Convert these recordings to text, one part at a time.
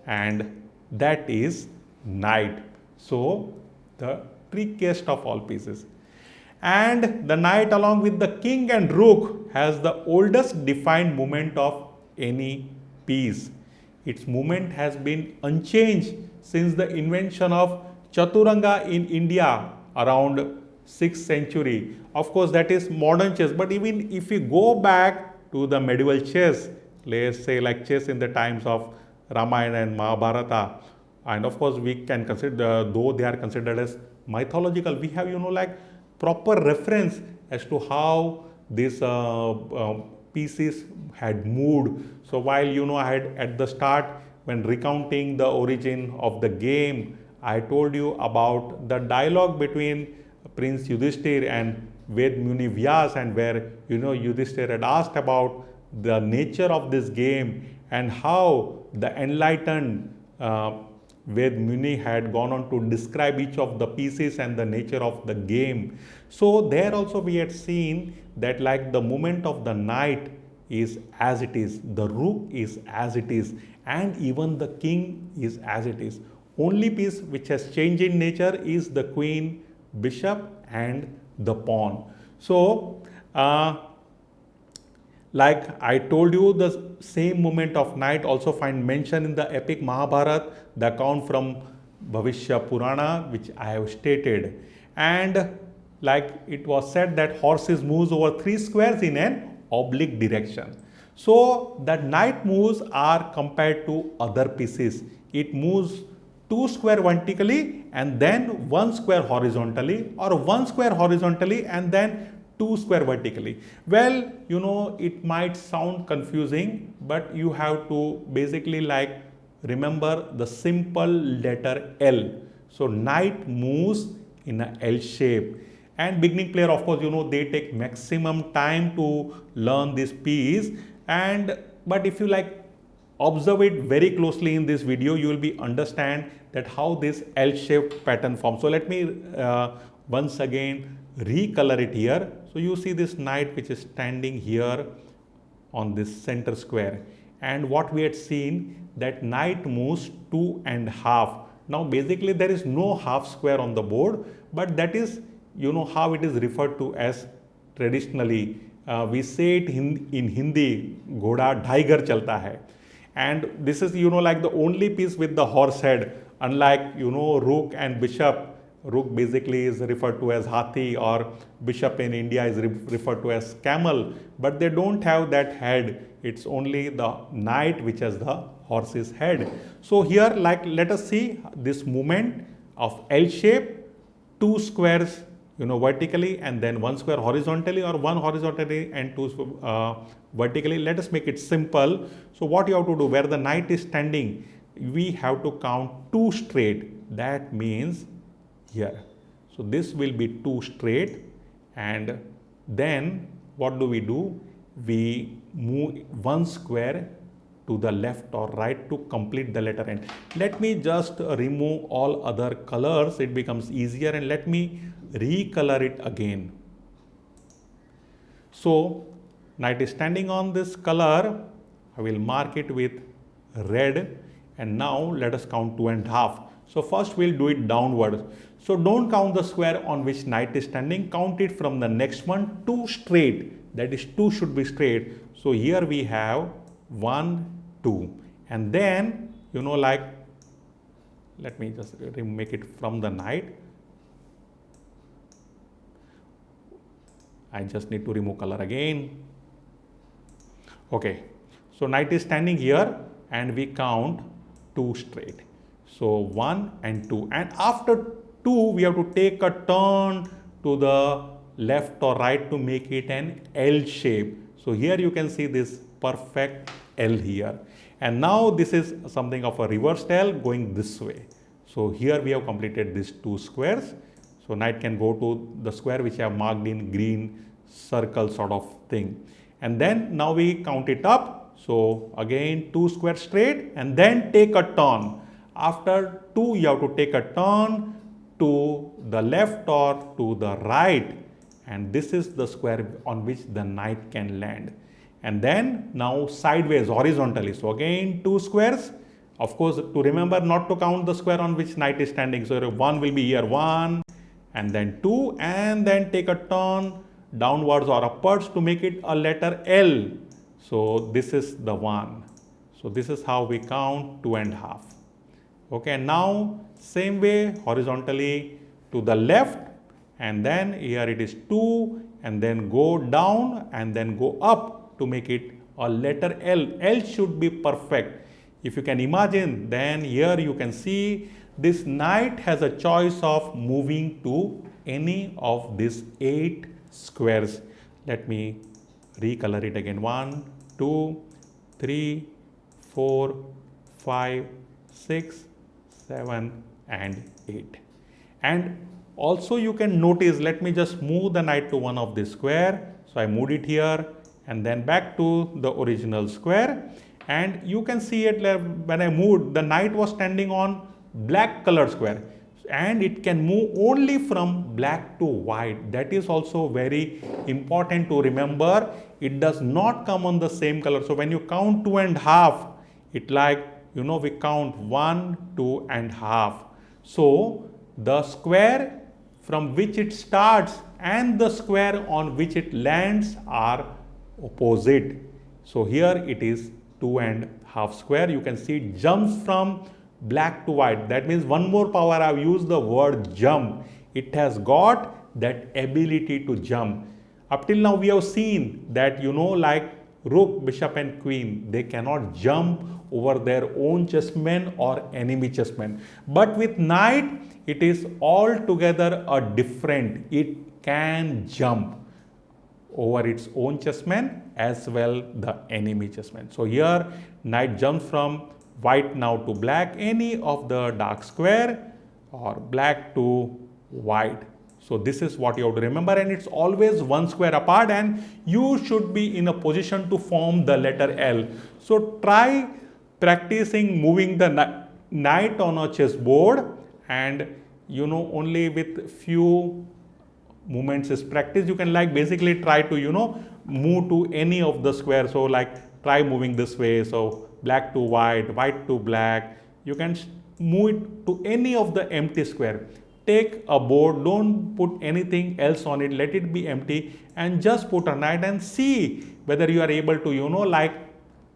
and that is knight. So the trickiest of all pieces. And the knight along with the king and rook has the oldest defined movement of any piece. Its movement has been unchanged since the invention of Chaturanga in India around 6th century. Of course, that is modern chess, but even if we go back to the medieval chess, let's say like chess in the times of Ramayana and Mahabharata, and of course we can consider, though they are considered as mythological, we have like proper reference as to how these pieces had moved. So while I had at the start, when recounting the origin of the game, I told you about the dialogue between Prince Yudhishthir and Ved Muni Vyas, and where Yudhishthir had asked about the nature of this game and how the enlightened Ved Muni had gone on to describe each of the pieces and the nature of the game. So there also we had seen that like the movement of the knight is as it is, the rook is as it is, and even the king is as it is. Only piece which has changed in nature is the queen, bishop and the pawn. So like I told you, the same movement of knight also find mention in the epic Mahabharata, the account from Bhavishya Purana, which I have stated. And like it was said that horses moves over 3 squares in an oblique direction. So the knight moves are compared to other pieces. It moves 2 square vertically and then 1 square horizontally, or 1 square horizontally and then 2 square vertically. Well, it might sound confusing, but you have to basically like remember the simple letter L. So knight moves in a L shape, and beginning player, of course, they take maximum time to learn this piece. And but if you like observe it very closely in this video, you will be understand that how this L-shaped pattern forms. So let me once again recolor it here. So you see this knight which is standing here on this center square, and what we had seen that knight moves 2.5. Now basically there is no half square on the board, but that is how it is referred to as traditionally. We say it in Hindi, ghoda dhai gar chalta hai. And this is like the only piece with the horse head, unlike rook and bishop. Rook basically is referred to as hathi, or bishop in India is referred to as camel, but they don't have that head. It's only the knight which has the horse's head. So here like let us see this movement of L shape, 2 squares vertically and then 1 square horizontally, or 1 horizontally and 2 vertically. Let us make it simple. So what you have to do, where the knight is standing, we have to count 2 straight. That means here. So this will be 2 straight, and then what do? We move 1 square to the left or right to complete the letter N. Let me just remove all other colors, it becomes easier, and let me recolor it again. So knight is standing on this color, I will mark it with red, and now let us count 2.5. So first we'll do it downward. So don't count the square on which knight is standing, count it from the next one, 2 straight, that is 2 should be straight. So here we have 1, 2, and then like let me just make it from the knight. I just need to remove color again. Okay, so knight is standing here and we count 2 straight. So 1 and 2, and after 2 we have to take a turn to the left or right to make it an L shape. So here you can see this perfect L here, and now this is something of a reversed L going this way. So here we have completed these 2 squares. So knight can go to the square which I have marked in green circle sort of thing, and then now we count it up. So again 2 squares straight and then take a turn. After 2 you have to take a turn to the left or to the right, and this is the square on which the knight can land. And then now sideways horizontally. So again 2 squares, Of course, to remember not to count the square on which knight is standing. So 1 will be here 1 and then 2 and then take a turn downwards or upwards to make it a letter L. So this is the 1. So this is how we count 2.5. Okay, and now same way horizontally to the left, and then here it is 2 and then go down and then go up to make it a letter L. L should be perfect. If you can imagine, then here you can see this knight has a choice of moving to any of these 8 squares. Let me recolor it again. 1, 2, 3, 4, 5, 6, 7 and 8. And also you can notice, let me just move the knight to one of this square. So I moved it here and then back to the original square, and you can see it when I moved, the knight was standing on black colored square, and it can move only from black to white. That is also very important to remember. It does not come on the same color. So when you count 2.5, it like, you know, we count 1, 2.5. So the square from which it starts and the square on which it lands are opposite. So here it is 2.5 square. You can see it jumps from black to white. That means one more power. I've used the word jump. It has got that ability to jump. Up till now we have seen that, you know, like rook, bishop and queen, they cannot jump over their own chessmen or enemy chessmen. But with knight, it is altogether a different. It can jump over its own chessmen as well the enemy chessmen. So here knight jumps from white now to black, any of the dark square, or black to white. So this is what you have to remember, and it's always one square apart, and you should be in a position to form the letter L. So try practicing moving the knight on a chessboard, and you know, only with few movements is practice. You can like basically try to, you know, move to any of the squares. So like try moving this way. So black to white, white to black. You can move it to any of the empty square. Take a board, don't put anything else on it, let it be empty, and just put a knight and see whether you are able to, you know, like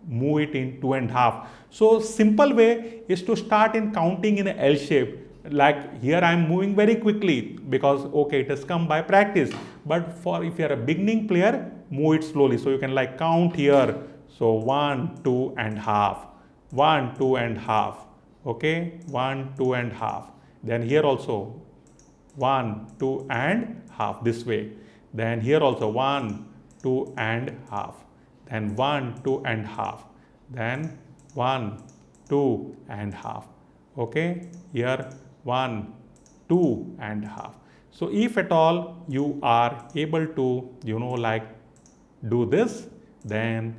move it in 2.5. So simple way is to start in counting in a L shape. Like here I am moving very quickly because okay, it has come by practice. But for if you are a beginning player, move it slowly. So you can like count here. So 1, 2.5, 1, 2.5. Okay, 1, 2.5. Then here also 1, 2.5 this way. Then here also 1, 2.5. Then 1, 2.5. Then 1, 2.5. Okay, here 1, 2.5. So if at all you are able to, you know, like do this, then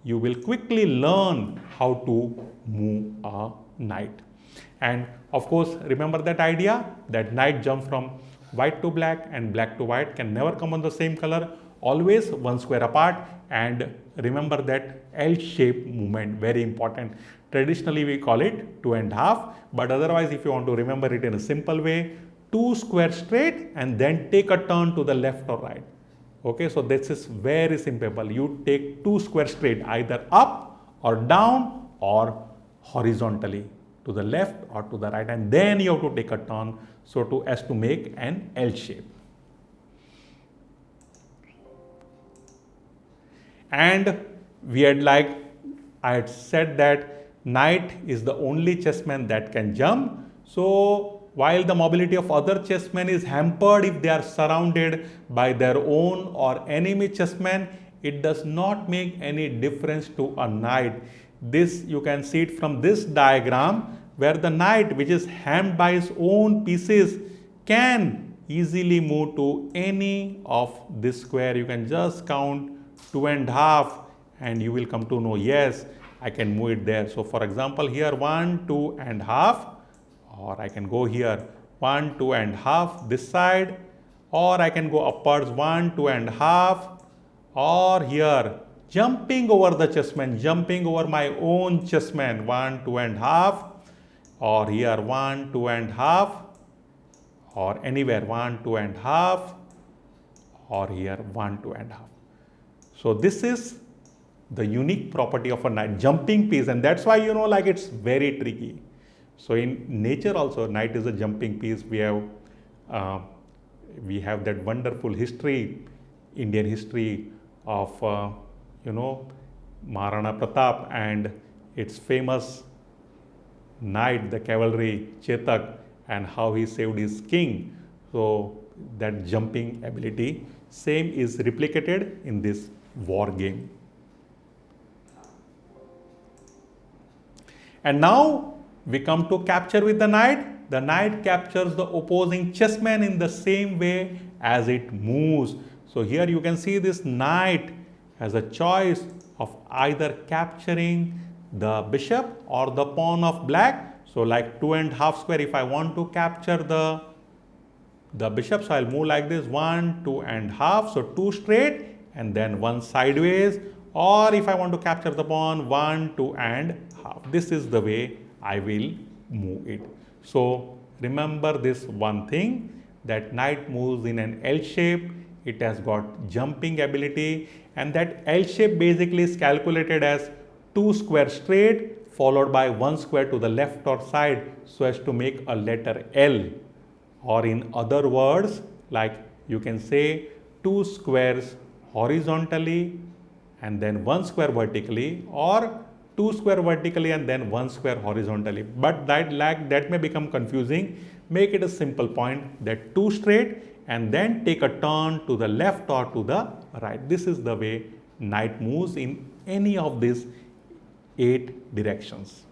you will quickly learn how to move a knight. And of course, remember that idea that knight jump from white to black and black to white can never come on the same color, always one square apart. And remember that L-shaped movement, very important. Traditionally we call it 2.5, but otherwise if you want to remember it in a simple way, 2 squares straight and then take a turn to the left or right. Okay, so this is very simple. You take 2 squares straight, either up or down or horizontally to the left or to the right, and then you have to take a turn so as to make an L shape. And we had I had said that knight is the only chessman that can jump. So while the mobility of other chessmen is hampered if they are surrounded by their own or enemy chessmen, it does not make any difference to a knight. This you can see it from this diagram, where the knight, which is hemmed by his own pieces, can easily move to any of this square. You can just count 2.5 and you will come to know, yes, I can move it there. So for example, here 1, 2.5, or I can go here 1, 2.5 this side, or I can go upwards 1, 2.5, or here jumping over the chessman, jumping over my own chessman, 1, 2.5, or here 1, 2.5, or anywhere 1, 2.5, or here 1, 2.5. So this is the unique property of a knight, jumping piece, and that's why like it's very tricky. So in nature also, knight is a jumping piece. We have that wonderful history, Indian history of Maharana Pratap and its famous knight, the cavalry Chetak, and how he saved his king. So that jumping ability, same is replicated in this war game. And now we come to capture with the knight. The knight captures the opposing chessman in the same way as it moves. So here you can see this knight has a choice of either capturing the bishop or the pawn of black. So like 2.5 square, if I want to capture the bishop, so I'll move like this, 1, 2.5, so 2 straight and then 1 sideways. Or if I want to capture the pawn, 1, 2.5. This is the way I will move it. So remember this one thing, that knight moves in an L shape. It has got jumping ability, and that L shape basically is calculated as 2 square straight followed by 1 square to the left or side, so as to make a letter L. Or in other words, like you can say 2 squares horizontally and then 1 square vertically, or 2 square vertically and then 1 square horizontally. But that may become confusing. Make it a simple point, that 2 straight and then take a turn to the left or to the right. This is the way knight moves in any of these 8 directions.